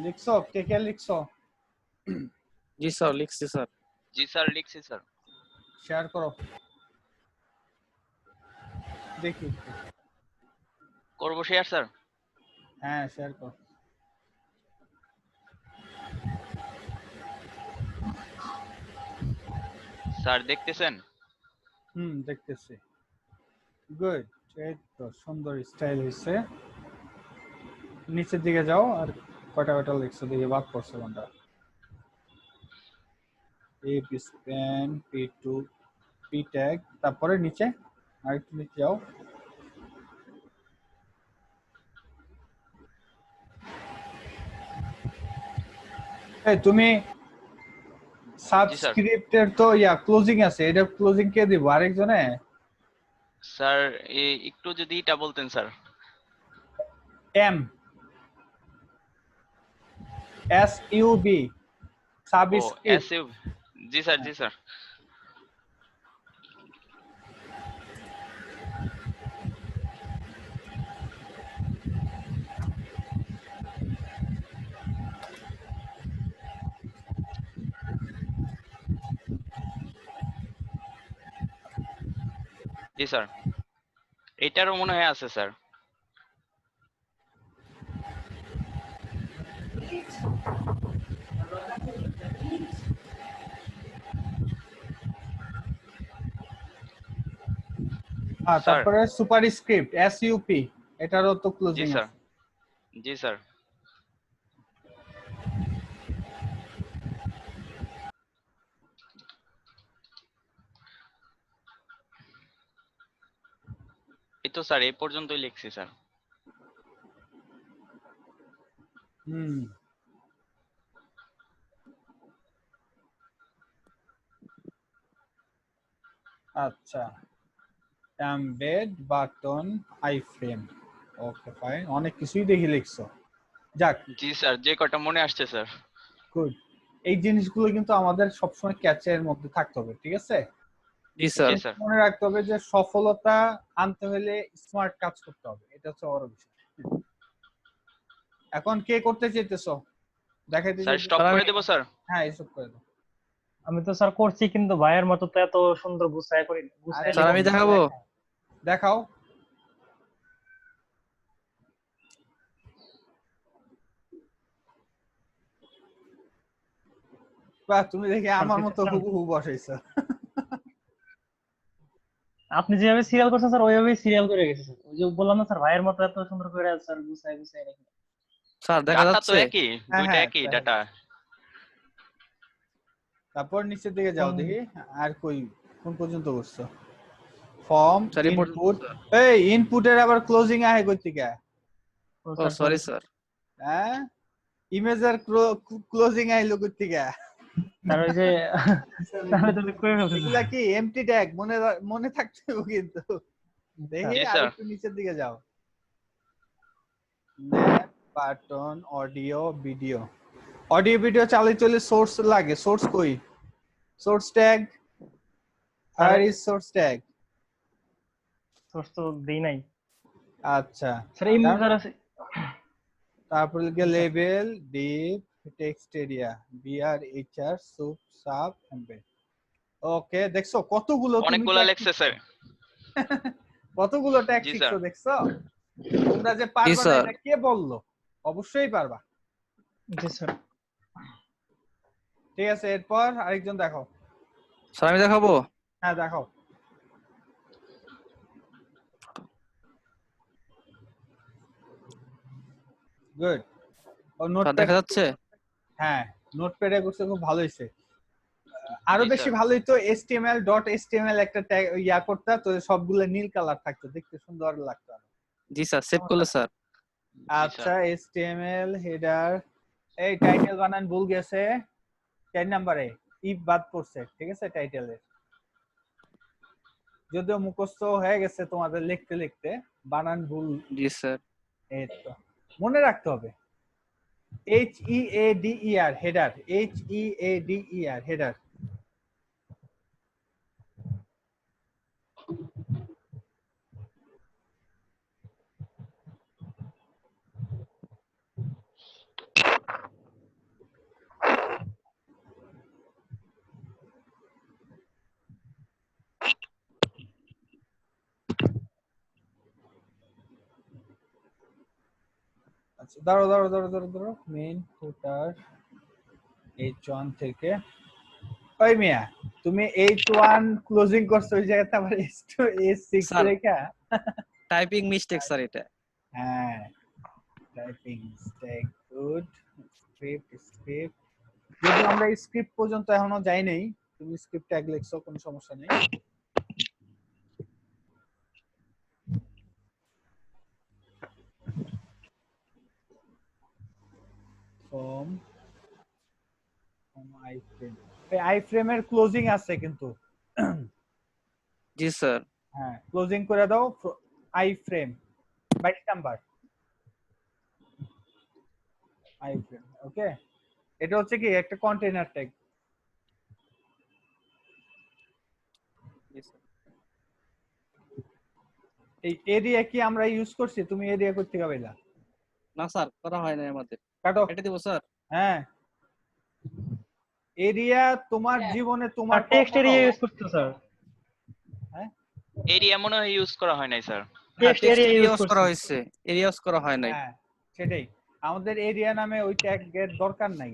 লিখছো? কে লিখছো? জি স্যার লিখছি স্যার। জি স্যার লিখছি স্যার। শেয়ার করো দেখি। করব শেয়ার স্যার? হ্যাঁ শেয়ার করো। স্যার দেখতেছেন? দেখতেছি। গুড, এই তো সুন্দর স্টাইল হয়েছে। নিচের দিকে যাও আর কয়টা লিখছো দেখি, বাদ করছো কোনটা। A P span P2 P tag, তারপরে নিচে আরেকটু নিচে যাও। এই তুমি সাবস্ক্রিপ্টের তো ক্লোজিং আছে, এটা ক্লোজিং কে দিব? আরেকজনে? স্যার একটু যদি এটা বলতেন স্যার। এম SUB ও সাবস্ক্রিপ্ট। এসইউ। জি স্যার জি স্যার। জি স্যার, এটারও মনে হয় আছে স্যার। তারপরে সুপারস্ক্রিপ্ট SUP, এটারও তো জি ক্লোজিং স্যার আছে। জি স্যার। এই তো স্যার এই পর্যন্তই লিখছি স্যার। আচ্ছা, embed button iframe, okay fine, অনেক কিছুই দেখি লিখছো। যাক, জি স্যার, যে কটা মনে আসছে স্যার। গুড। এই জিনিসগুলো কিন্তু আমাদের সবসময় ক্যাচের মধ্যে থাকতে হবে, ঠিক আছে? জি স্যার। মনে রাখতে হবে যে সফলতা আনতে হলে স্মার্ট কাজ করতে হবে, এটা হচ্ছে বড় বিষয়। এখন কে করতে চাইতেছো? দেখাইতে স্যার স্টপ করে দেব স্যার? হ্যাঁ স্টপ করে দাও। আমি তো স্যার করছি, কিন্তু ভাইয়ের মতো তো এত সুন্দর গুছায় করি। স্যার আমি দেখাবো? দেখাও। বাহ, তুমি দেখি আমার মতো হুবহু বসাইছো। আপনি যেভাবে সিরিয়াল করছেন স্যার, ওইভাবেই সিরিয়াল করে গেছে স্যার। ওই যে বললাম না স্যার, ভাইয়ের মতো এত সুন্দর করে স্যার গুছায় গুছায় রেখে। স্যার দেখা যাচ্ছে? ডাটা তো একই, দুইটা একই ডাটা। তারপর নিচের দিকে যাও দেখি আর কোন পর্যন্ত করছো। ফর্ম ইনপুট, এই ইনপুটের আবার ক্লোজিং আহে কই থেকে? ও সরি স্যার। হ্যাঁ, ইমেজের ক্লোজিং আইলো কই থেকে? স্যার ওই যে স্যার তো কই ফেলছেন, এগুলা কি এমটি ট্যাগ, মনে থাকতে হবে কিন্তু। দেখি আরেকটু নিচের দিকে যাও। Map button audio video, audio video চালিয়ে চলে সোর্স লাগে। সোর্স কই? সোর্স ট্যাগ, আর ইজ সোর্স ট্যাগ? সোর্স তো দেই নাই। আচ্ছা স্যার ইমেজার আছে। তারপর লিখে লেভেল div text area BRHR sup sub embed. Okay, দেখছো কতগুলো? অনেকগুলো লেখছে স্যার। কতগুলো ট্যাগ শিখছো দেখছো? তোমরা যে পারবা না এটা কে বললো? অবশ্যই পারবা। জি স্যার। ঠিক আছে, এরপর আরেকজন দেখাও। স্যার আমি দেখাবো? হ্যাঁ দেখাও। গুড। ও নোটপ্যাড দেখা যাচ্ছে? হ্যাঁ, নোটপ্যাডে করতে খুব ভালো হইছে। আরো বেশি ভালোই তো HTML.html একটা ট্যাগ করতে, তো সবগুলো নীল কালার থাকতো, দেখতে সুন্দর লাগতো। জি স্যার, সেভ করলে স্যার। আচ্ছা, HTML হেডার, এই টাইটেল বানান ভুল গেছে 4 নম্বরে, ইফ বাদ পড়ছে, ঠিক আছে? টাইটেলের যদিও মুখস্থ হয়ে গেছে তোমাদের লিখতে লিখতে, বানান ভুল। জি স্যার। এই তো মনে রাখতে হবে। HEADER header, HEADER header. আচ্ছা দাঁড়াও মেইন ফুটার H1 থেকে ওই মিয়া তুমি H1 ক্লোজিং করছো ওই জায়গাতে আবার H2 H6 স্যার। রেখা টাইপিং মিস্টেক স্যার এটা। হ্যাঁ টাইপিং মিস্টেক গুড স্ক্রিপ্ট যদি আমরা স্ক্রিপ্ট পর্যন্ত এখনো যাই নাই তুমি স্ক্রিপ্ট ট্যাগ লিখছো কোনো সমস্যা নেই from iframe এই iframe এর ক্লোজিং আছে কিন্তু জি স্যার। হ্যাঁ ক্লোজিং করে দাও iframe 22 নাম্বার iframe ওকে এটা হচ্ছে কি একটা কন্টেইনার ট্যাগ জি স্যার। এই এরিয়া কি আমরা ইউজ করছি তুমি এরিয়া করতে পারলা না স্যার করা হয় না আমাদের। কাটো এটা দিব স্যার। হ্যাঁ এরিয়া তোমার জীবনে তোমার আর টেক্সট এরিয়া ইউজ করতে স্যার। এরিয়া মনে হয় ইউজ করা হয় নাই sir. Text area use use করা হয়েছে, এরিয়া ইউজ করা হয় নাই। হ্যাঁ সেটাই আমাদের এরিয়া নামে ওই ট্যাগের দরকার নাই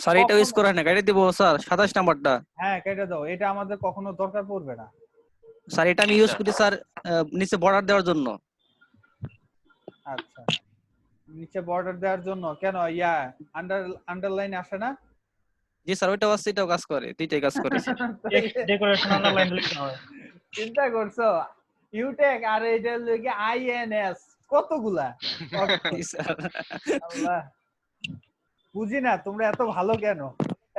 স্যার এটা ইউজ করা হয় না, এটা দিব স্যার 27 নাম্বারটা। হ্যাঁ কেটে দাও এটা আমাদের কখনো দরকার পড়বে না স্যার এটা আমি ইউজ করি স্যার নিচে বর্ডার দেওয়ার জন্য। আচ্ছা নিচে বর্ডার দেওয়ার জন্য কেন ইয়া আন্ডারলাইন আসে না জি স্যার ওইটাও আছে, এটাও কাজ করে, দুইটাই কাজ করে স্যার। টেক্সট ডেকোরেশন আন্ডারলাইন লিখতে হয়। চিন্তা করছো ইউটেক আর এটা লাগে আইএনএস কতগুলা জি স্যার। আল্লাহ বুঝি না তোমরা এত ভালো কেন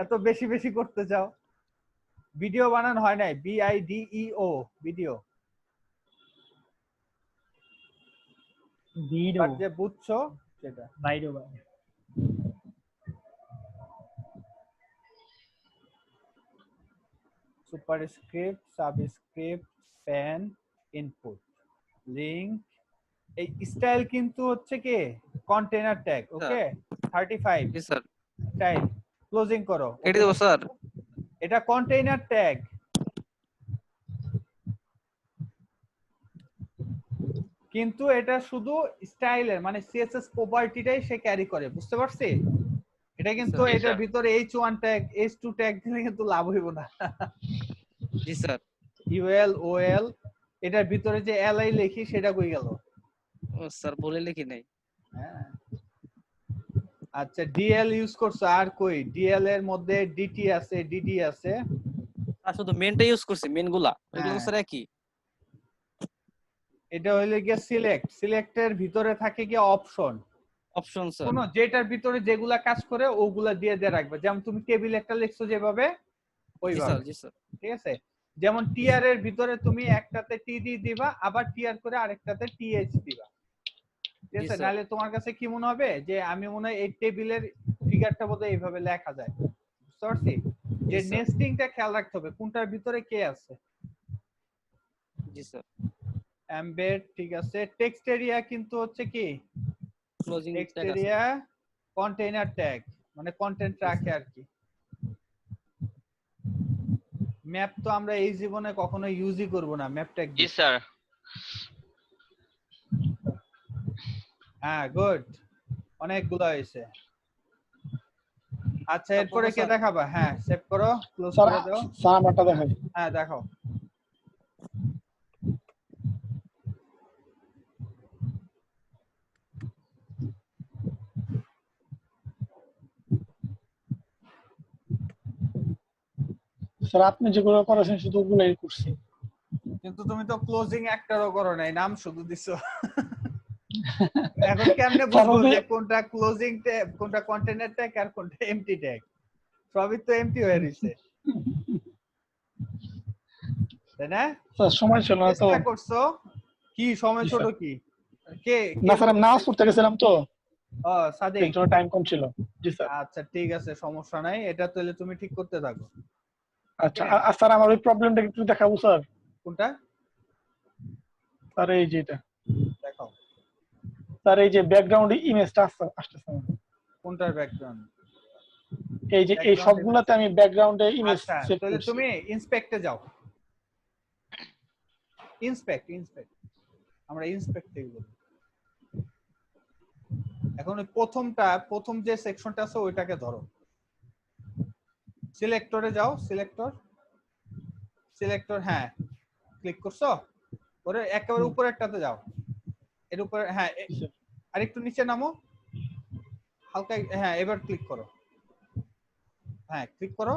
এত বেশি বেশি করতে চাও ভিডিও বানানো হয় নাই BIDEO ভিডিও ভিডিও বাট যে বুঝছো সেটা বাইরে by superscript subscript span input link এই স্টাইল কিন্তু হচ্ছে কি কন্টেইনার ট্যাগ ওকে 35 জি স্যার। স্টাইল ক্লোজিং করো এটা দিব স্যার। এটা কন্টেইনার ট্যাগ কিন্তু এটা শুধু স্টাইলের মানে সিএসএস প্রপার্টিটাই সে ক্যারি করে বুঝতে পারছি এটা কিন্তু জি, এটার স্যার। ভিতরে H1 ট্যাগ H2 ট্যাগ দিলে কিন্তু লাভ হইব না জি স্যার। UL OL এটার ভিতরে যে LI লিখি সেটা কই গেল ও স্যার বলে লিখি নাই। হ্যাঁ আচ্ছা DL ইউজ করছো আর কই DL এর মধ্যে DT আছে DD আছে আর শুধু মেনটা ইউজ করছি, মেনগুলা ওইগুলো হ্যাঁ। স্যার একই। এটা হইলে গিয়ে সিলেক্টের ভিতরে থাকে কি অপশন অপশন স্যার। কোন যেটার ভিতরে যেগুলা কাজ করে ওগুলা দিয়ে দিয়ে রাখবে যেমন তুমি টেবিল একটা লিখছো যেভাবে জি ওইভাবে স্যার। জি স্যার। ঠিক আছে যেমন টিআর এর ভিতরে তুমি একটাতে টিডি দিবা আবার টিআর করে আরেকটাতে টিএইচ দিবা ঠিক জি আছে স্যার। নাহলে তোমার কাছে কি মনে হবে যে আমি মনে হয় এই টেবিলের ফিগারটা বোধহয় এইভাবে লেখা যায় বুঝতে পারছি যে জি স্যার। নেস্টিংটা খেয়াল রাখতে হবে কোনটার ভিতরে কে আছে জি স্যার। এমবেড ঠিক আছে টেক্সট এরিয়া কিন্তু হচ্ছে কি ক্লোজিং টেক্সট ট্যাগ আছে। এরিয়া কন্টেইনার ট্যাগ মানে কন্টেন্ট রাখে আর কি ম্যাপ তো আমরা এই জীবনে কখনো ইউজই করব না ম্যাপ ট্যাগ জি স্যার। হ্যাঁ গুড অনেকগুলো হয়েছে আচ্ছা এরপরে কে স্যার। দেখাবা হ্যাঁ সেভ করো ক্লোজ স্যার করে দাও স্যার আমারটা দেখাই হ্যাঁ দেখো স্যার আপনি যেগুলো করেছেন শুধু ওগুলাই করছি কিন্তু তুমি তো ক্লোজিং একটারও করো নাই নাম শুধু দিছো এখন কেমনে বুঝবো যে কোনটা ক্লোজিং ট্যাগ কোনটা কন্টেইনার ট্যাগ আর কোনটা এমটি ট্যাগ সবই তো এমটি হয়ে রইছে তাই না স্যার সময় ছিল না তো চেষ্টা করছো কি সময় জি, ছোট স্যার। কি কে না স্যার আমি নামাজ পড়তে গেছিলাম তো ও সাদিক এই জন্য টাইম কম ছিল জি স্যার আচ্ছা ঠিক আছে সমস্যা নাই এটা তাহলে তুমি ঠিক করতে থাকো আচ্ছা আর স্যার আমার ওই প্রবলেমটা একটু দেখাবো স্যার কোনটা স্যার এই যে এটা দেখাও স্যার এই যে ব্যাকগ্রাউন্ড ইমেজটা আসতেছে না কোনটার ব্যাকগ্রাউন্ড এই যে এই Background সবগুলাতে আমি ব্যাকগ্রাউন্ডে ইমেজ আচ্ছা সেট তাহলে করছি তুমি ইন্সপেক্টে যাও ইন্সপেক্ট আমরা ইন্সপেক্ট থেকে বলি এখন ওই প্রথম যে সেকশনটা আছে ওইটাকে ধরো, সিলেক্টরে যাও, সিলেক্টর হ্যাঁ ক্লিক করছো, ওরে একেবারে উপরেরটাতে যাও, এর উপরে হ্যাঁ জি স্যার। আর একটু নিচে নামো হালকা, হ্যাঁ এবার ক্লিক করো, হ্যাঁ ক্লিক করো,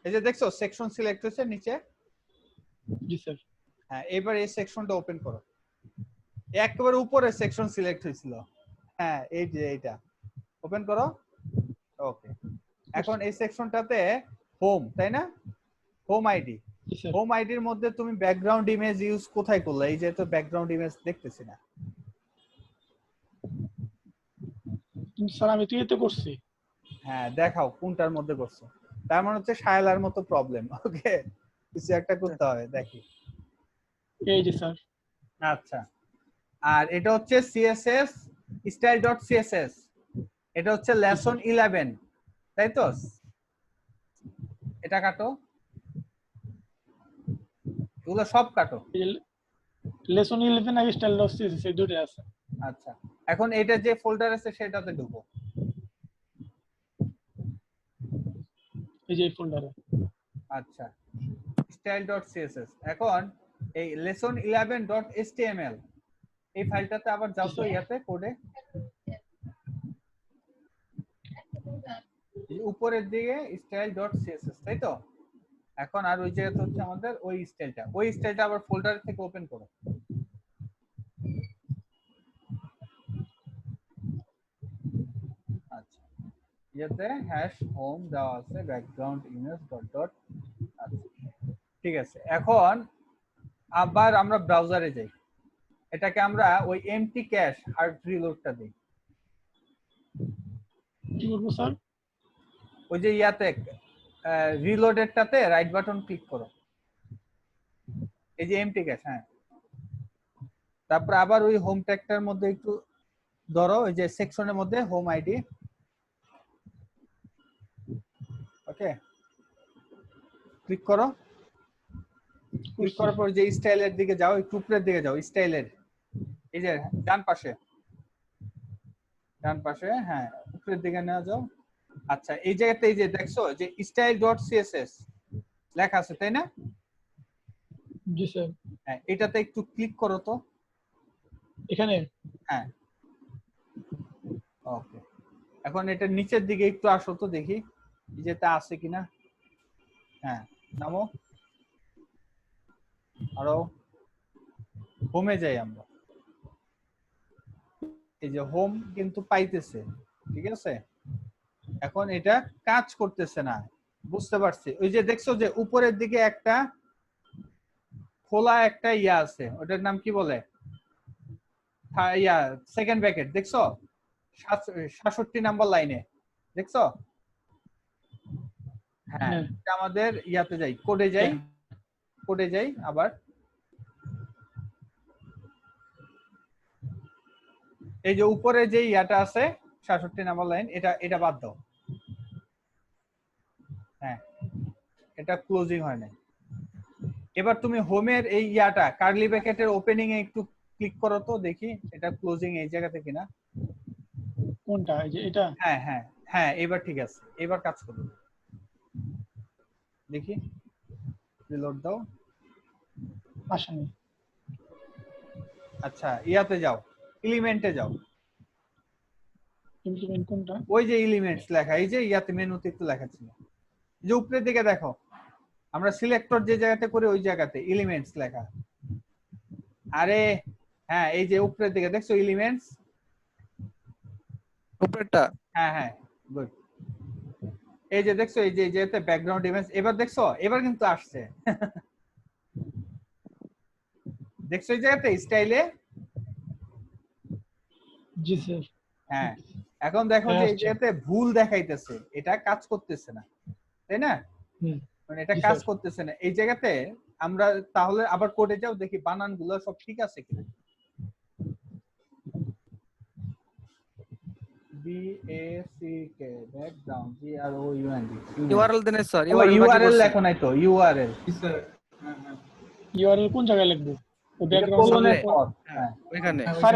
এই যে দেখছো সেকশন সিলেক্ট হয়েছে নিচে, জি স্যার। হ্যাঁ এবার এই সেকশনটা ওপেন করো, একেবারে উপরে সেকশন সিলেক্ট হয়েছিল, হ্যাঁ এই যে এইটা ওপেন করো, ওকে। এখন এই সেকশনটাতে হোম, তাই না, হোম আইডি, জি স্যার। হোম আইডির মধ্যে তুমি ব্যাকগ্রাউন্ড ইমেজ ইউজ কোথায় করলে? এই যে তো ব্যাকগ্রাউন্ড ইমেজ দেখতেছি না। কিন্তু স্যার আমি তো এতে করছি। হ্যাঁ দেখাও কোনটার মধ্যে করছো, তার মানে হচ্ছে শায়লার মতো প্রবলেম, ওকে কিছু একটা করতে হবে, দেখি। এই যে স্যার। আচ্ছা, আর এটা হচ্ছে সিএসএস style.css, এটা হচ্ছে লেসন 11, তাই তো? এটা কাটো, এগুলো সব কাটো। লেসন 11 আর style.css এই দুটো আছে। আচ্ছা, এখন এটা যে ফোল্ডার আছে সেটাতে ঢুকো, এই যে এই ফোল্ডারে। আচ্ছা style.css, এখন এই lesson11.html এই ফাইলটাতে আবার যাও তো, ইয়াতে কোডে উপরের দিকে style.css, তাই তো? এখন আর ওই জায়গাতে হচ্ছে আমাদের ওই স্টাইলটা আবার ফোল্ডার থেকে ওপেন করো, আচ্ছা ইয়াতে #home দেওয়া আছে, ব্যাকগ্রাউন্ড ইমেজ ডট, আচ্ছা ঠিক আছে। এখন আবার আমরা ব্রাউজারে যাই, এটাকে আমরা ওই এমটি ক্যাশ হার্ড রিলোডটা দিই, কি করবো স্যার? ওই যে ইয়াতে রিলোডেডটাতে রাইট বাটন ক্লিক করো, এই যে এমটি ক্যাশ, হ্যাঁ তারপর আবার ওই হোম ট্যাগটার মধ্যে একটু ধরো, ওই যে সেকশনের মধ্যে হোম আইডি, ওকে ক্লিক করো, ক্লিক করার পর যে স্টাইলের দিকে যাও, একটু উপরের দিকে যাও, স্টাইলের এই যে ডান পাশে, হ্যাঁ উপরের দিকে নিয়ে যাও। আচ্ছা এই জায়গাতে এই যে দেখছো যে style.css লেখা আছে, তাই না? জি স্যার। হ্যাঁ এটাতে একটু ক্লিক করো তো, এখানে হ্যাঁ ওকে। এখন এটা নিচের দিকে একটু আসো তো দেখি এই যেটা আছে কিনা, হ্যাঁ নামো, আরো হোমে যাই আমরা, এই যে হোম কিন্তু পাইতেছে, ঠিক আছে। এখন এটা কাজ করতেছে না, বুঝতে পারছি। ওই যে দেখছো যে উপরের দিকে একটা খোলা একটা ইয়া আছে, ওটার নাম কি বলে, ইয়া সেকেন্ড ব্র্যাকেট দেখছো 67 নাম্বার লাইনে, দেখছো? হ্যাঁ এটা আমাদের ইয়াতে যাই, কোডে যাই আবার, এই যে উপরে যে ইয়াটা আছে 67 নাম্বার লাইন, এটা বাদ দাও, হ্যাঁ এটা ক্লোজিং হয় নাই। এবার তুমি হোমের এই ইয়াটা কার্লি ব্র্যাকেটের ওপেনিং এ একটু ক্লিক করো তো দেখি এটা ক্লোজিং এই জায়গাতে কিনা। কোনটা? এই যে এটা? হ্যাঁ হ্যাঁ হ্যাঁ এবার ঠিক আছে, এবার কাজ করবে, দেখি রিলোড দাও। আসেনি। আচ্ছা ইয়াতে যাও, এলিমেন্টে যাও, ইমপ্লিমেন্ট কোনটা? ওই যে এলিমেন্টস লেখা, এই যে ইয়াতে মেনুতে একটু লেখা ছিল, যে উপরের দিকে দেখো, আমরা সিলেক্টর যে জায়গাতে করি ওই জায়গাতে এলিমেন্টস লেখা, আরে হ্যাঁ এই যে উপরের দিকে দেখছো এলিমেন্টস, উপরেরটা, হ্যাঁ হ্যাঁ গুড, এই যে দেখছো এই যে যেতে ব্যাকগ্রাউন্ড ইমেজ, এবার দেখছো এবার কিন্তু আসছে দেখছো এই জায়গাতে স্টাইলে, জি স্যার। হ্যাঁ এখন দেখো যে এই জায়গাতে ভুল দেখাইতেছে, এটা কাজ করতেছে না, তাই না? মানে এটা কাজ করতেছে না এই জায়গাতে। আমরা তাহলে আবার কোডে যাও, দেখি বানানগুলো সব ঠিক আছে কিনা। BACK ব্যাকগ্রাউন্ড GROUND ইউআরএল দেন স্যার, ইউআরএল লেখো নাই তো, ইউআরএল ইউআরএল কোন জায়গায় লিখবো? ওই ব্যাকগ্রাউন্ড কোলনের সামনে। পর হ্যাঁ, ওইখানে স্যার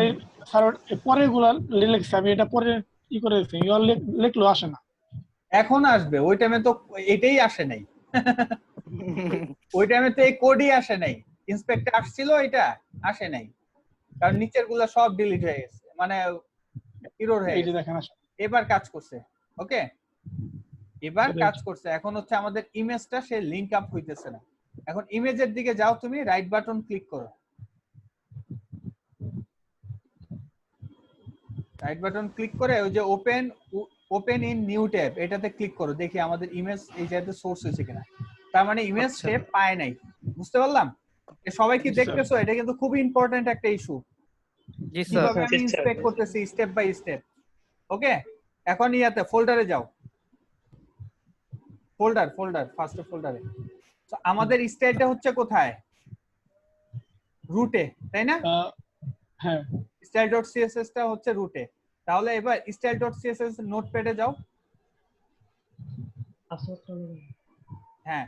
স্যার পরে গুলা লিখছি আমি, এটা পরে কি করে দিচ্ছি, লিখলো আসে না। এখন আসবে, ওই টাইমে তো এটাই আসে নাই। ওই টাইমে তো এই কোডই আসে নাই, ইন্সপেক্টর আসছিল, এটা আসে নাই, কারণ নিচের গুলা সব ডিলিট হয়ে গেছে, মানে এরর হয়ে এই যে গেছে। দেখেন আসে। এবার কাজ করছে, ওকে, এবার কাজ করছে। এখন হচ্ছে আমাদের ইমেজটা সে লিংক আপ হইতেছে না। এখন ইমেজের দিকে যাও, তুমি রাইট বাটন ক্লিক করো, রাইট বাটন ক্লিক করে ওই যে ওপেন ইন নিউ ট্যাব এটাতে ক্লিক করো, দেখি আমাদের ইমেজ এই জায়গাতে সোর্স হয়েছে কিনা। তার মানে ইমেজ আচ্ছা। সে পায় নাই, বুঝতে পারলাম? সবাই কি দেখতেছো? এটা কিন্তু খুব ইম্পর্টেন্ট একটা ইস্যু, জি স্যার। কিভাবে আমি ইন্সপেক্ট করতেছি স্টেপ বাই স্টেপ। ওকে, এখন ইয়াতে ফোল্ডারে যাও, ফোল্ডার ফার্স্ট ফোল্ডারে। তো আমাদের স্টাইলটা হচ্ছে কোথায়? রুটে, তাই না? হ্যাঁ style.css টা হচ্ছে রুটে। তাহলে এবার style.css নোটপ্যাডে যাও। হ্যাঁ,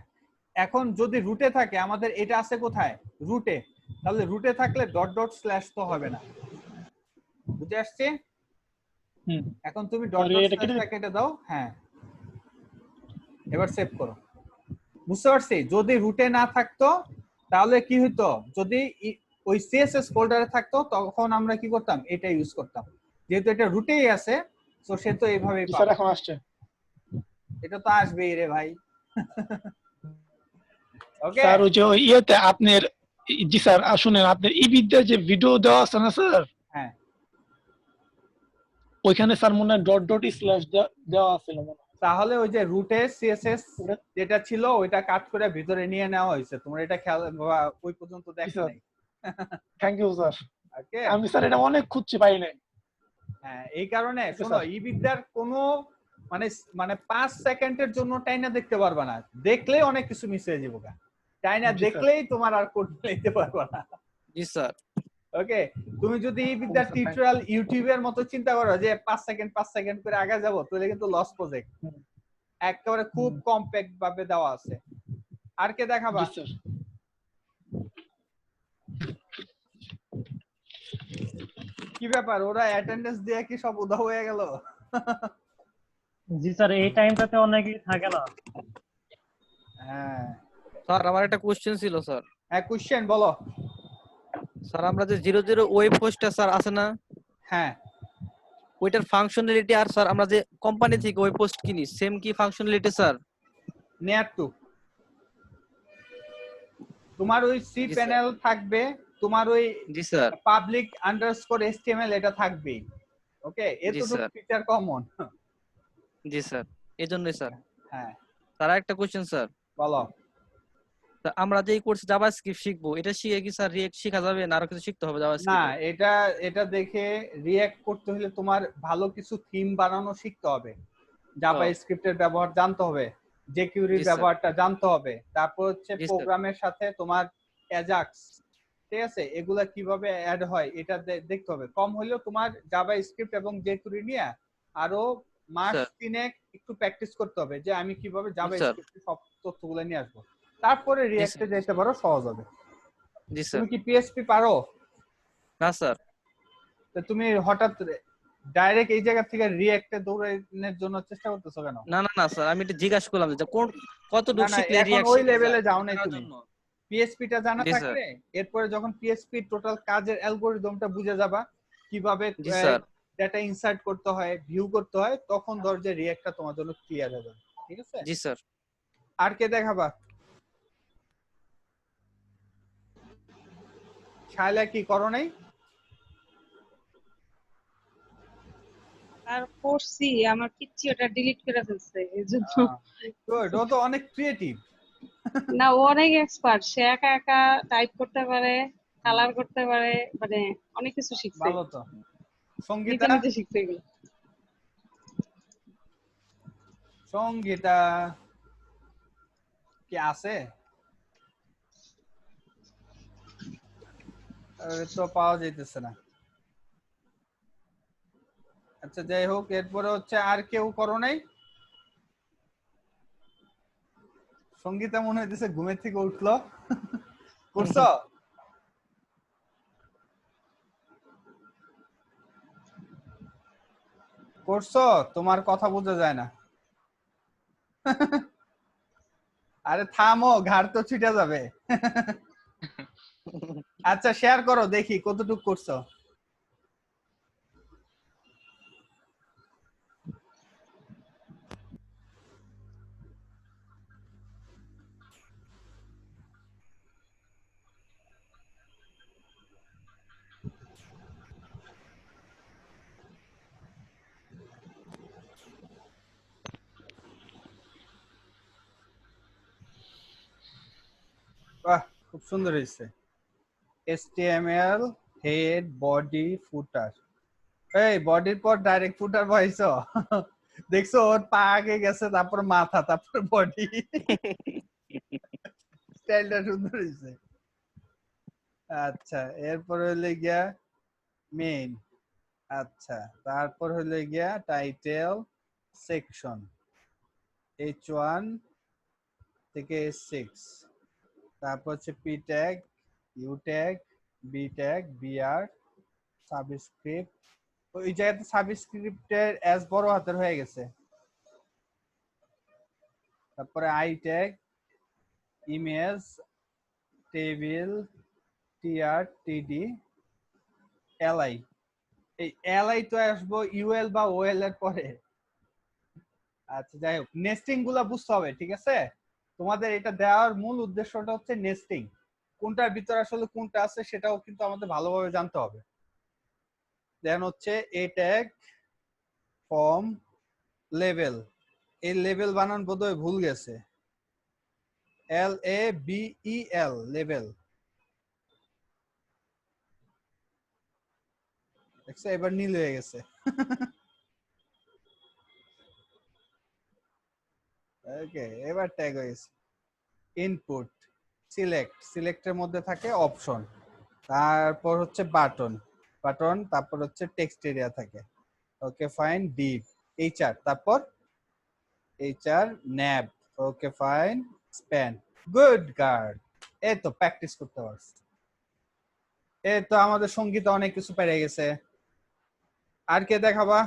এখন যদি রুটে থাকে, আমাদের এটা আছে কোথায়? রুটে। তাহলে রুটে থাকলে ডট ডট স্ল্যাশ তো হবে না, বুঝে আসছে? এখন তুমি ডট ডট স্ল্যাশটা কেটে দাও। হ্যাঁ, এবার সেভ করো। বুঝতে পারছি? যদি রুটে না থাকতো তাহলে কি হতো? যদি ওই সিএসএস ফোল্ডারে থাকতো তখন আমরা কি করতাম? এটা ইউজ করতাম। যেহেতু এটা রুটেই আছে, তো সে তো এইভাবেই পাবে। স্যার এখন আসছে। এটা তো আসবেই রে ভাই। ওকে স্যার ওই যে ইয়েতে আপনার, জি স্যার শুনেন, আপনার ইবিতে যে ভিডিও দেওয়া আছে না স্যার, হ্যাঁ, ওইখানে স্যার মনে হয় ডট ডট স্ল্যাশ দেওয়া আছিল মনে হয়। তাহলে ওই যে রুটে সিএসএস যেটা ছিল ওইটা কাট করে ভিতরে নিয়ে নেওয়া হয়েছে। তোমরা এটা খেয়াল ওই পর্যন্ত দেখো নাই। Thank you sir. ওকে, আমি স্যার এটা অনেক খুঁজছি পাই নাই। হ্যাঁ, এই কারণে শোনো, ই বিদ্যার কোনো মানে মানে 5 সেকেন্ডের জন্য টাইনা দেখতে পারবা না, দেখলেই অনেক কিছু মিস হয়ে যাবে। টাইনা দেখলেই তোমার আর কোড নিতে পারবা না। জি স্যার। ওকে, তুমি যদি ই বিদ্যার টিউটোরিয়াল ইউটিউবের মতো চিন্তা করো যে 5 সেকেন্ড করে আগে যাব, তাহলে কিন্তু লস প্রজেক্ট। একেবারে খুব কম্প্যাক্ট ভাবে দেওয়া আছে। আর কে দেখাবা? জি স্যার। কি ব্যাপার, ওরা অ্যাটেন্ডেন্স দিয়ে কি সব উধাও হয়ে গেল? জি স্যার, এই টাইমটাতে অনেকেই থাকে না। হ্যাঁ, স্যার আমার একটা কোশ্চেন ছিল স্যার। হ্যাঁ, কোশ্চেন বলো। স্যার আমরা যে 00 ওয়েব হোস্টটা স্যার আছে না, হ্যাঁ, ওইটার ফাংশনালিটি আর স্যার আমরা যে কোম্পানি থেকে ওয়েব হোস্ট কিনি সেম কি ফাংশনালিটি স্যার? নেয়ার টু তোমার ওই সি জি স্যার। প্যানেল থাকবে, তোমার ওই জি স্যার। পাবলিক আন্ডারস্কোর এচটিএমএল এটা থাকবেই। ওকে, জি এতটুকু স্যার। Feature common. জি স্যার, এজন্যই স্যার। হ্যাঁ, স্যার একটা কোশ্চেন স্যার। বলো। তা আমরা যে কোর্সে জাভাস্ক্রিপ্ট শিখবো, এটা শিখে কি স্যার রিয়েক্ট শেখা যাবে না আরো কিছু শিখতে হবে না, জাভাস্ক্রিপ্টে? এটা দেখে রিঅ্যাক্ট করতে হলে তোমার ভালো কিছু থিম বানানো শিখতে হবে, জাভা স্ক্রিপ্টের ব্যবহার জানতে হবে, জেকিউরির জি স্যার। ব্যবহারটা জানতে হবে, তারপর হচ্ছে জি স্যার। প্রোগ্রামের সাথে তোমার অ্যাজাক্স, ঠিক আছে, এগুলা কিভাবে অ্যাড হয় এটা দেখতে হবে। কম হলেও তোমার জাভা স্ক্রিপ্ট এবং জেকিউরি নিয়ে আরো মাস স্যার। 3 একটু প্র্যাকটিস করতে হবে যে আমি কিভাবে জাভা স্যার। স্ক্রিপ্টে সব তথ্যগুলো নিয়ে আসবো। তারপরে রিঅ্যাক্টে যেতে পারো, সহজ হবে। জি স্যার। তুমি কি পিএইচপি পারো? না স্যার। তো তুমি হঠাৎ ডাইরেক্ট এই জায়গা থেকে রিঅ্যাক্টে দৌড়ানোর জন্য চেষ্টা করতেছো কেন? না না না স্যার, আমি এটা জিজ্ঞাসা করলাম যে কোন না কতটুকু না, শিখলে এখন রিয়েক্ট ওই শিখা লেভেলে যায় যাও নাই জানার তুমি। জন্য। পিএইচপি টা জানা জি স্যার। থাকলে এরপরে যখন পিএইচপি টোটাল কাজের অ্যালগরিদমটা বুঝে যাবা, কিভাবে জি স্যার। ডেটা ইনসার্ট করতে হয়, ভিউ করতে হয়, তখন ধর যে রিঅ্যাক্টটা তোমার জন্য ক্লিয়ার হয়ে যাবে। ঠিক আছে, জি স্যার। আর কে দেখাবা? শায়লা কি করো নাই? আর করছি, আমার পিচ্ছি ওটা ডিলিট করে ফেলছে এজন্য। গুড, ও তো অনেক ক্রিয়েটিভ। না, ও অনেক এক্সপার্ট, সে একা একা টাইপ করতে পারে, কালার করতে পারে, মানে অনেক কিছু শিখছে, ভালো তো। নিজে সঙ্গীতা, নিজে শিখছে এগুলো। সঙ্গীতা কি আছে? তো পাওয়া যাইতেছে না। আচ্ছা, যাই হোক, এরপরে হচ্ছে আর কেউ করো নাই? সঙ্গীতা মনে হইতেছে ঘুমের থেকে উঠলো। করছো? করছো? তোমার কথা বোঝা যায় না। আরে থামো, ঘাড় তো ছিটে যাবে। আচ্ছা শেয়ার করো দেখি কতটুকু করছো। বাহ, খুব সুন্দর হয়েছে। HTML হেড বডি ফুটার। এই বডির পর ডাইরেক্ট ফুটার বসাইছো? দেখছো ওর পা আগে গেছে, তারপর মাথা, তারপর বডি। স্টাইলটা সুন্দর হয়েছে। আচ্ছা এরপর হইলে গিয়া মেইন। আচ্ছা তারপর হইলে গিয়া টাইটেল সেকশন H1 থেকে H6, তারপর হচ্ছে P tag, U tag, B tag, BR, subscript. ওই জায়গাতে সাবস্ক্রিপ্টের এস বড় হাতের হয়ে গেছে। তারপরে I tag, image, table, TR, TD, LI. এই এলআই তো আসবো ইউএল বা ওএল এর পরে। আচ্ছা যাই হোক, নেস্টিং গুলা বুঝতে হবে, ঠিক আছে? তোমাদের এটা দেওয়ার মূল উদ্দেশ্যটা হচ্ছে নেস্টিং, কোনটার ভিতরে আসলে কোনটা আছে সেটাও কিন্তু আমাদের ভালোভাবে জানতে হবে। দেন হচ্ছে এ ট্যাগ, ফর্ম, লেভেল। এই লেভেল বানান বোধহয় ভুল গেছে, LABEL, লেভেল। দেখছো এবার নীল হয়ে গেছে। ওকে, এবার ট্যাগ হয়ে গেছে। ইনপুট, সিলেক্ট, সিলেক্টের মধ্যে থাকে অপশন, তারপর হচ্ছে বাটন, বাটন, তারপর হচ্ছে টেক্সট এরিয়া থাকে। ওকে ফাইন, ডিভ, এইচআর, তারপর HR, nav, okay fine, span. Good guard, এই তো প্র্যাকটিস করতে পারছি। এই তো আমাদের সঙ্গীত অনেক কিছু পেরে গেছে। আর কে দেখাবা?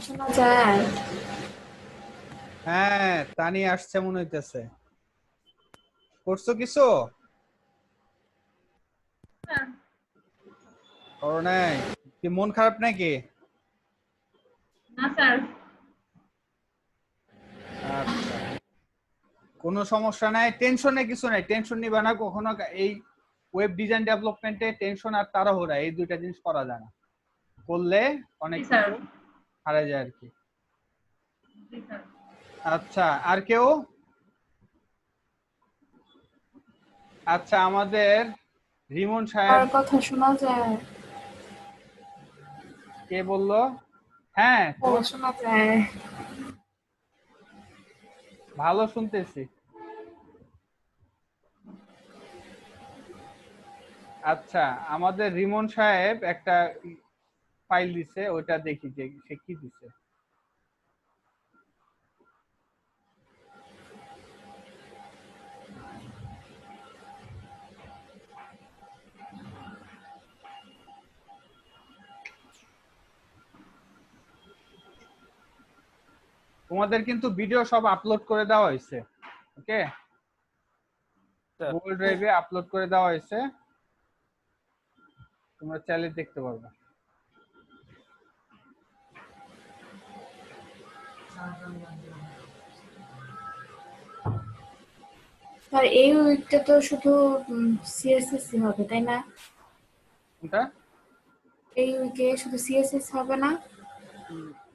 শোনা যায়? হ্যাঁ তানি আসছে মনে হইতেছে। করছো কিছু? করো নাই? কি মন খারাপ নাকি? না স্যার। আচ্ছা কোনো সমস্যা নাই, টেনশনে কিছু নাই, টেনশন নিবা না কখনো। এই ওয়েব ডিজাইন ডেভেলপমেন্টে টেনশন আর তাড়াহুড়া এই দুইটা জিনিস করা যায় না, করলে অনেক কিছু হারা যায় আর কি। আচ্ছা আর কেউ? আচ্ছা আমাদের রিমন সাহেব। আর কথা শোনা যায়? কে বললো? হ্যাঁ তোমার শোনা যায়। ভালো শুনতেছি। আচ্ছা আমাদের রিমন সাহেব একটা ফাইল দিছে, ওটা দেখি যে সে কি দিছে। তোমাদের কিন্তু ভিডিও সব আপলোড করে দেওয়া হয়েছে, ওকে? গুগল ড্রাইভে আপলোড করে দেওয়া হয়েছে, তোমরা চাইলে দেখতে পারবে। স্যার এই উইকটা তো শুধু সিএসএস হবে তাই না? কোনটা? এই উইকে শুধু সিএসএস হবে না?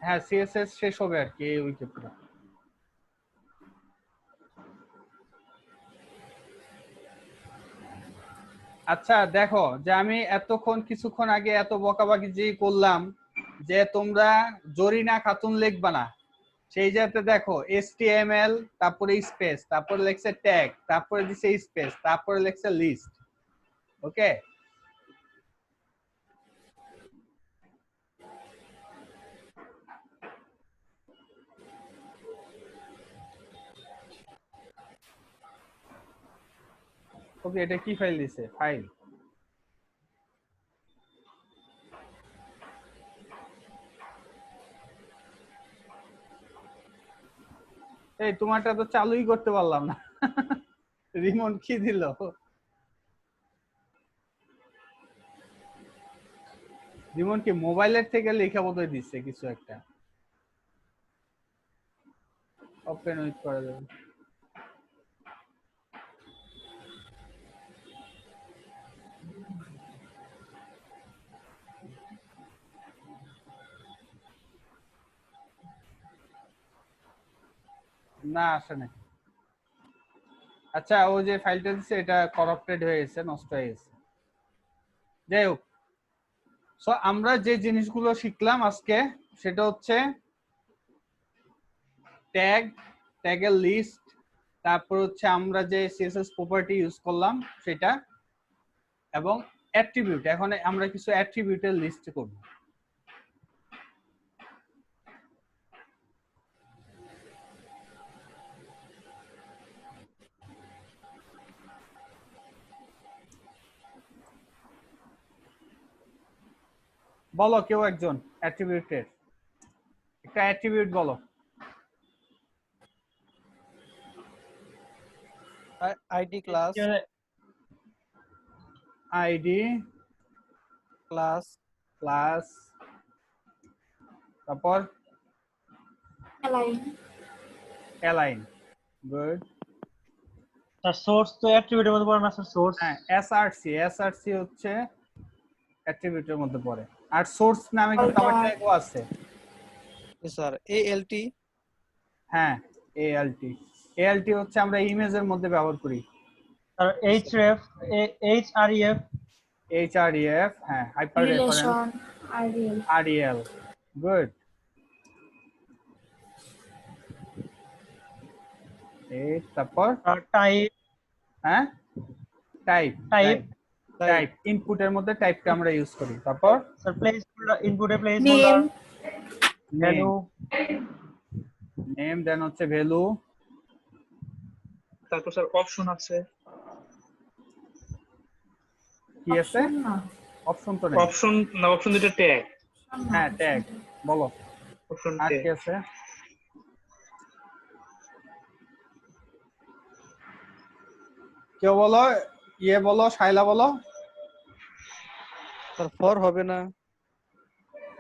হ্যাঁ সিএসএস শেষ হবে আর কি এই উইকে পুরো। আচ্ছা দেখো, যে আমি এতক্ষণ কিছুক্ষণ আগে এত বকাবাকি যে করলাম যে তোমরা জরিনা খাতুন লিখবা না, সেই যাতে দেখো HTML, তারপরে স্পেস, তারপরে লেখছে ট্যাগ, তারপরে দিছে স্পেস, তারপরে লেখছে লিস্ট, ওকে? ওকে, এটা কি ফাইল দিছে? ফাইল। এই তোমারটা তো চালুই করতে পারলাম না। রিমোট কি দিল? রিমোট কি মোবাইলের থেকে লেখা বোধহয় দিচ্ছে কিছু একটা। ওপেন উইথ করা যাবে। না, আসে না। আচ্ছা, ও যে ফাইলটা দিচ্ছে এটা করাপ্টেড হয়ে গেছে, নষ্ট হয়ে গেছে। যাই হোক, সো আমরা যে জিনিসগুলো শিখলাম আজকে সেটা হচ্ছে ট্যাগ, ট্যাগের লিস্ট, তারপর হচ্ছে আমরা যে সিএসএস প্রপার্টি ইউজ করলাম সেটা, এবং অ্যাট্রিবিউট। এখন আমরা কিছু অ্যাট্রিবিউটের লিস্ট করব। বলো কেউ একজন অ্যাট্রিবিউটের একটা অ্যাট্রিবিউট বলো। ID class, ID class, class, তারপর align. Align. Good. Sir source তো অ্যাট্রিবিউটের মধ্যে পড়ে না স্যার? সোর্স হ্যাঁ, এসআরসি, এসআরসি হচ্ছে অ্যাট্রিবিউটের মধ্যে পড়ে। আর সোর্স নামে কিন্তু আবার ট্যাগও আছে। Sir ALT. হ্যাঁ, এএলটি। এএলটি হচ্ছে আমরা ইমেজের মধ্যে ব্যবহার করি। স্যার এইচরেফ, এইচআরইএফ, এইচআরইএফ, হ্যাঁ, হাইপার রেফারেন্স, রিলেশন, আরডিএল। আরইএল। গুড। এই তারপর টাইপ, হ্যাঁ, টাইপ, টাইপ, টাইপ ইনপুটের মধ্যে টাইপটা আমরা ইউজ করি। তারপর স্যার প্লেস হোল্ডার, ইনপুটে place name, holder, value, name, then হচ্ছে ভ্যালু, তারপর স্যার অপশন আছে। কি আছে? না অপশন তো নেই। অপশন না, অপশন দুটো ট্যাগ। হ্যাঁ, ট্যাগ বলো। অপশন আর ট্যাগ। কি আছে? কেউ বলো, ইয়ে বলো, শাইলা বলো। স্যার ফর হবে না?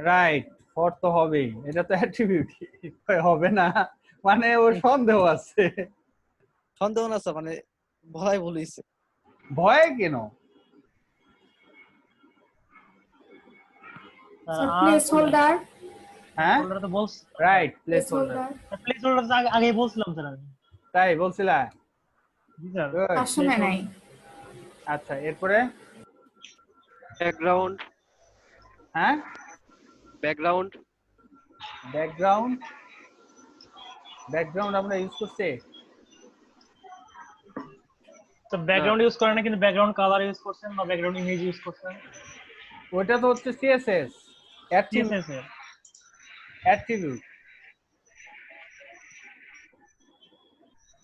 রাইট, ফর তো হবেই, এটা তো অ্যাট্রিবিউট। হবে না মানে ওর সন্দেহ আছে। সন্দেহ না স্যার, মানে বলাই বলিছে। ভয় কেন? Sir place holder. হ্যাঁ, হোল্ডার তো বলছ, right, place place holder. Holder place holder তো আগেই বলছিলাম স্যার আমি। তাই বলছিলা? জি স্যার। Good. তার সময় নাই। আচ্ছা, এরপরে ব্যাকগ্রাউন্ড, হ্যাঁ, ব্যাকগ্রাউন্ড, ব্যাকগ্রাউন্ড, ব্যাকগ্রাউন্ড আমরা ইউজ করছি। তো ব্যাকগ্রাউন্ড ইউজ করেন না, কিন্তু ব্যাকগ্রাউন্ড কালার ইউজ করছেন বা ব্যাকগ্রাউন্ড ইমেজ ইউজ করছেন। ওটা তো হচ্ছে সিএসএস সিএসএস এর অ্যাট্রিবিউট।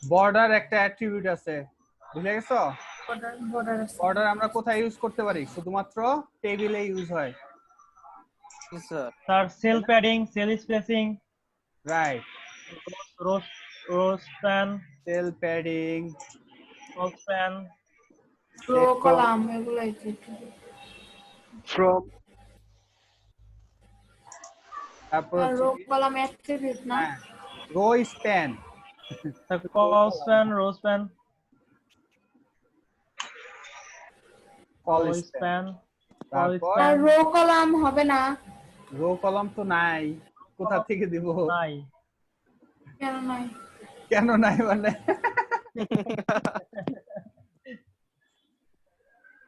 বর্ডার একটা অ্যাট্রিবিউট আছে, বুঝে গেছো? বর্ডার, বর্ডার আছে। বর্ডার আমরা কোথায় ইউজ করতে পারি? শুধুমাত্র টেবিলে ইউজ হয়। Sir sir sell padding, sell spacing, right, rho span, sell padding, call span, rho column, এগুলাই তো। ফ্রম, তারপর আর রো কলাম অ্যাট্রিবিউট না? Rho span, call span, rho span, call call span. Span, তারপর আর রো কলাম হবে না? Rho column তো নাই, কোথা থেকে দিব? নাই। কেন নাই? কেন নাই মানে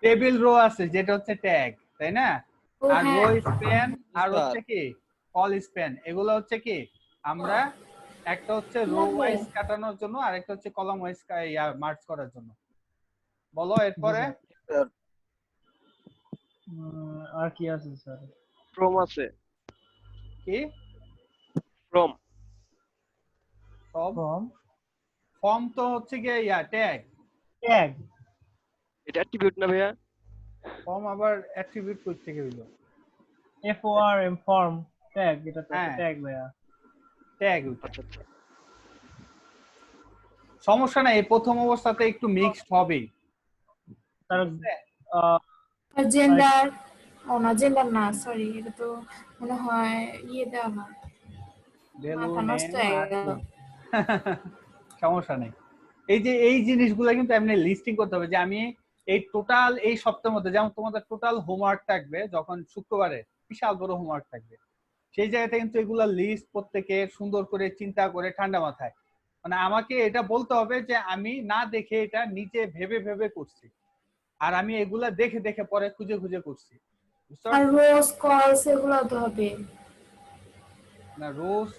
টেবিল রো আছে যেটা হচ্ছে ট্যাগ, তাই না? ও আর হ্যাঁ, রো স্প্যান আর স্যার। হচ্ছে কি কল স্প্যান, এগুলো হচ্ছে কি আমরা একটা হচ্ছে রো ওয়াইজ কাটানোর জন্য আর একটা হচ্ছে কলাম ওয়াইজ মার্জ করার জন্য। বলো এরপরে। আর কি আছে স্যার? ফ্রম আছে, কি ফ্রম, সব ফ্রম, ফর্ম তো হচ্ছে কি ট্যাগ। ট্যাগ, এটা অ্যাট্রিবিউট না ভাইয়া? ফর্ম আবার অ্যাট্রিবিউট কই থেকে হইলো? FORM ফর্ম ট্যাগ, এটা তো হ্যাঁ। ট্যাগ ভাইয়া। ট্যাগ। আচ্ছা আচ্ছা। সমস্যা নাই, এই প্রথম অবস্থাতে একটু মিক্সড হবেই। তার জেন্ডার, ও না জেন্ডার না, সরি, এটা তো মনে হয় ইয়ে দেওয়া না, ভ্যালু মাথা নষ্ট নেম হয়ে আর গেল। সমস্যা নেই। এই যে এই জিনিসগুলো কিন্তু এমনি লিস্টিং করতে হবে যে আমি এই টোটাল এই সপ্তাহের মধ্যে, যেমন তোমাদের টোটাল হোমওয়ার্ক থাকবে যখন শুক্রবারে বিশাল বড় হোমওয়ার্ক থাকবে, সেই জায়গাতে কিন্তু এগুলা লিস্ট প্রত্যেকে সুন্দর করে চিন্তা করে ঠান্ডা মাথায়, মানে আমাকে এটা বলতে হবে যে আমি না দেখে এটা নিজে ভেবে ভেবে করছি, আর আমি এগুলা দেখে দেখে পরে খুঁজে খুঁজে করছি। বুঝতে আর পারছো? রোজ কলস এগুলো তো হবে। না, রোজ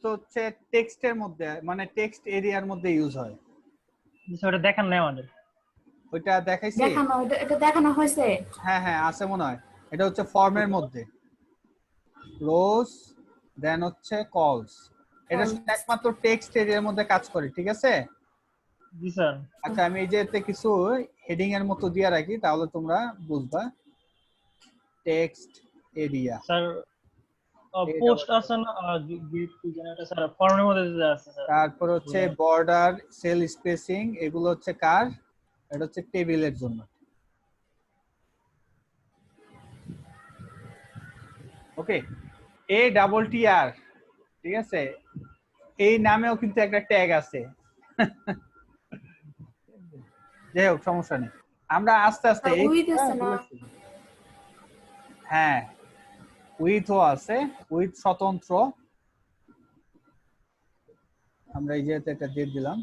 তো হচ্ছে টেক্সটের মধ্যে, মানে টেক্সট এরিয়ার মধ্যে ইউজ হয়। ওটা দেখান নাই আমাদের। ওইটা দেখাইছি। দেখানো, এটা দেখানো হয়েছে। হ্যাঁ হ্যাঁ আছে মনে হয়। এটা হচ্ছে ফর্মের মধ্যে রোজ, দেন হচ্ছে কলস, এটা শুধু একমাত্র টেক্সট এরিয়ার মধ্যে কাজ করে, ঠিক আছে? জি স্যার। আচ্ছা আমি এই যে এতে কিছু হেডিং এর মতো দিয়ে রাখি, তাহলে তোমরা বুঝবা। টেক্সট এরিয়া স্যার পোস্ট আছে না, গিট কি জানি এটা স্যার ফর্মের মধ্যে যে আছে স্যার। তারপর হচ্ছে বর্ডার, সেল স্পেসিং, এগুলো হচ্ছে কার? এটা হচ্ছে টেবিলের জন্য। ওকে, ATTR, ঠিক আছে? এই নামেও কিন্তু একটা ট্যাগ আছে। যাই হোক সমস্যা নেই, আমরা আস্তে আস্তে এই উইথ আছে না? হ্যাঁ উইথও আছে, উইথ স্বতন্ত্র, আমরা এই যেতে একটা দিয়ে দিলাম।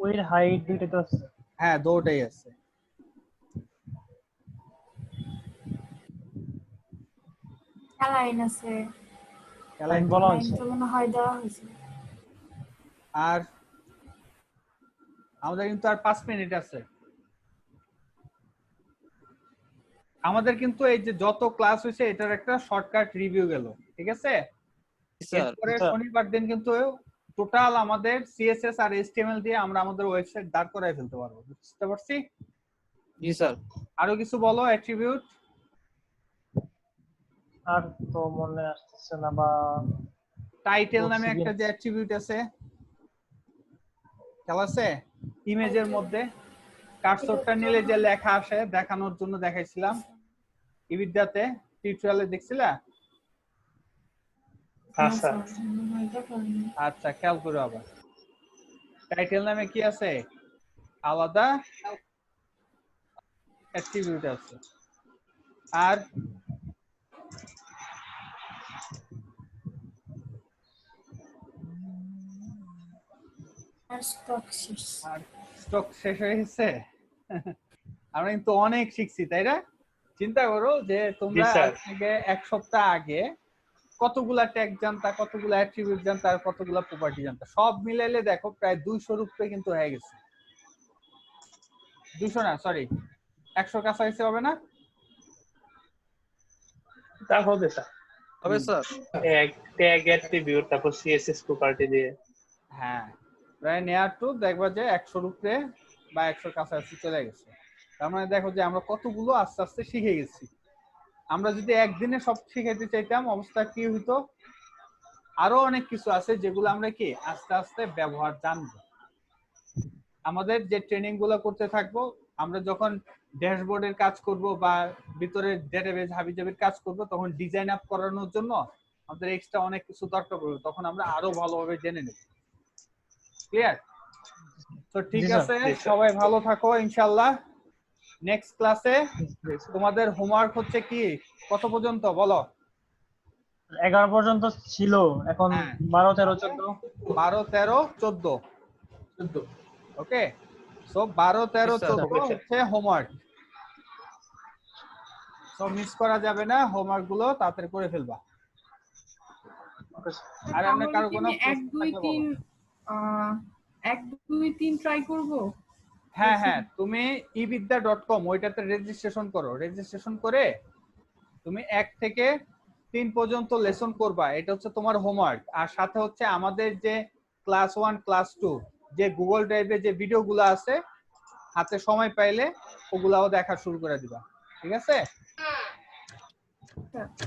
উইথ হাইট দুইটা তো আছে। হ্যাঁ দুটোই আছে। অ্যালাইন আছে, অ্যালাইন বলা অ্যালাইন হয়েছে। তো মনে হয় দেওয়া হয়েছে। আর আমাদের কিন্তু আর 5 মিনিট আছে। আমাদের কিন্তু এই যে যত ক্লাস হয়েছে এটার একটা শর্টকাট রিভিউ গেল, ঠিক আছে? স্যার এরপরে শনিবার দিন কিন্তু টোটাল আমাদের সিএসএস আর এইচটিএমএল দিয়ে আমরা আমাদের ওয়েবসাইট দাঁড় করায় ফেলতে পারবো। বুঝতে পারছি? জি স্যার। আরো কিছু বলো অ্যাট্রিবিউট। আর তো মনে আসছে না, বা টাইটেল নামে একটা যে অ্যাট্রিবিউট আছে, খেয়াল আছে? ইমেজের মধ্যে কার্সরটা নিলে যে লেখা আসে দেখানোর জন্য দেখাইছিলাম ইবিদ্যাতে, টিউটোরিয়ালে দেখছিলা? আচ্ছা আচ্ছা খেয়াল করো আবার, টাইটেল নামে কি আছে? আলাদা অ্যাট্রিবিউট আছে। আর আর স্টক শেষ। আর স্টক শেষ হয়ে গেছে। আমরা কিন্তু অনেক শিখছি, তাই না? চিন্তা করো যে তোমরা জি, স্যার। আজ থেকে 1 সপ্তাহ আগে কতগুলা ট্যাগ জানতা, কতগুলা অ্যাট্রিবিউট জানতা, আর কতগুলা প্রপার্টি জানতা, সব মিলাইলে দেখো প্রায় 200 রূপে কিন্তু হয়ে গেছে। 200 না, সরি 100 কাছাকাছি হবে না? তা হবে স্যার। হবে স্যার। ট্যাগ অ্যাট্রিবিউট তারপর সিএসএস প্রপার্টি দিয়ে। হ্যাঁ প্রায় নেয়ার টু দেখবা যে 100 রূপে বা 100 কাছাকাছি চলে গেছে। তার মানে দেখো যে আমরা কতগুলো আস্তে আস্তে শিখে গেছি। আমরা যদি একদিনে সব শিখাইতে চাইতাম অবস্থা কি হইতো? আরো অনেক কিছু আছে যেগুলো আমরা কি আস্তে আস্তে ব্যবহার জানবো। আমাদের যে ট্রেনিং গুলো করতে থাকবো, আমরা যখন ড্যাশবোর্ডের কাজ করব বা ভিতরে ডেটাবেজ হাবিজাবির কাজ করব, তখন ডিজাইন আপ করানোর জন্য আমাদের এক্সট্রা অনেক কিছু দরকার পড়বে, তখন আমরা আরো ভালোভাবে জেনে নেব। ক্লিয়ার? তো ঠিক আছে, সবাই ভালো থাকো ইনশাআল্লাহ। নেক্সট ক্লাসে তোমাদের হোমওয়ার্ক হচ্ছে কি কত পর্যন্ত বলো? 11 পর্যন্ত ছিল, এখন 12 13 14। 12 13 14। ওকে, সো 12 13 14 হচ্ছে হোমওয়ার্ক। সো মিস করা যাবে না, হোমওয়ার্ক গুলো তাড়াতাড়ি করে ফেলবা। আর আমরা কারো কোনো 1 2 3 1 2 3 ট্রাই করব। হ্যাঁ হ্যাঁ, তুমি evidya.com ওইটাতে রেজিস্ট্রেশন করো। রেজিস্ট্রেশন করে তুমি 1 থেকে 3 পর্যন্ত লেসন করবা, এটা হচ্ছে তোমার হোমওয়ার্ক। আর সাথে হচ্ছে আমাদের যে ক্লাস 1 ক্লাস 2 যে গুগল ড্রাইভে যে ভিডিওগুলো আছে হাতে সময় পাইলে ওগুলাও দেখা শুরু করে দিবা, ঠিক আছে?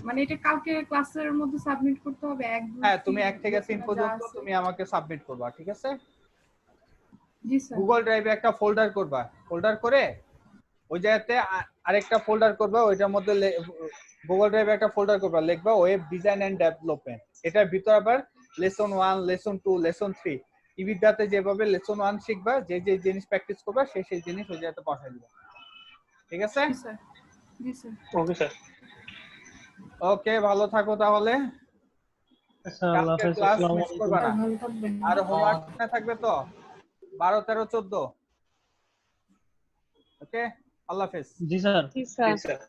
মানে এটা কালকে ক্লাসের মধ্যে সাবমিট করতে হবে? এক দুই হ্যাঁ, তুমি তিন 1 থেকে 3 যা পর্যন্ত আছে। তুমি আমাকে সাবমিট করবা, ঠিক আছে? জি স্যার। গুগল ড্রাইভে একটা ফোল্ডার করবা, ফোল্ডার করে ওই জায়গাতে আরেকটা ফোল্ডার করবা, ওইটার মধ্যে গুগল ড্রাইভে একটা ফোল্ডার করবা, লিখবা ওয়েব ডিজাইন এন্ড ডেভেলপমেন্ট। এটার ভিতর আবার লেসন 1, লেসন 2, লেসন 3 ইবিদাতে যেভাবে লেসন 1 শিখবা, যে যে জিনিস প্র্যাকটিস করবা সেই জিনিস ওই জায়গাতে বসাই দিবা, ঠিক আছে? জি স্যার। জি স্যার। Okay sir. ওকে, ভালো থাকো তাহলে। আচ্ছা, আল্লাহ কালকে হাফেজ, ক্লাস আসসালামু মিস আলাইকুম। করবা না। ভালো থাকবেন। আর হোমওয়ার্ক না থাকবে তো 12, 13, 14। ওকে, আল্লাহ হাফেজ। জি স্যার। জি স্যার। জি স্যার।